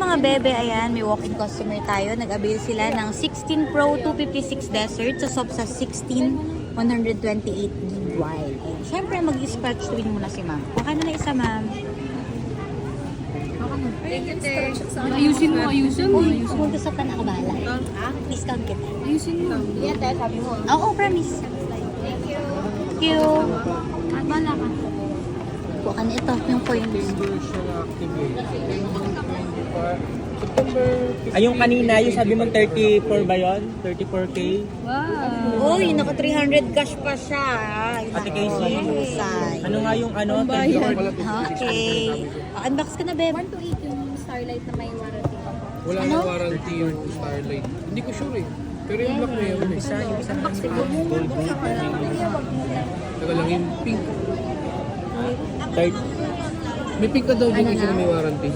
mga bebe, ayan, may walk-in customer tayo. Nag-avail sila ng 16 Pro 256 Desert sa Sobsa 16 128 gig wide. Ayan. Siyempre, mag-scratch twin muna si ma'am. Baka na isa, ma'am. Ayusin mo. Uy, kung gusto ka nakabahala. Discount kita. Ayusin mo. Yan, dahil sabi mo. Oo, promise. Thank you. Bala ka. Kuha ka na ito, yung coins. Ay, yung kanina, yung sabi mo 34 ba yun? 34K? Wow. Uy, naka 300 cash pa siya. Ate Casey, ano nga yung ano? Okay. Unbox ka na, Beb. 1 to 8 yung Starlight na may warranty pa. Wala na warranty yung Starlight. Hindi ko sure eh. Pero yung black na yun eh. Yung isa gold. Taga lang yung pink. Third. May pink ka daw din isa na may warranty.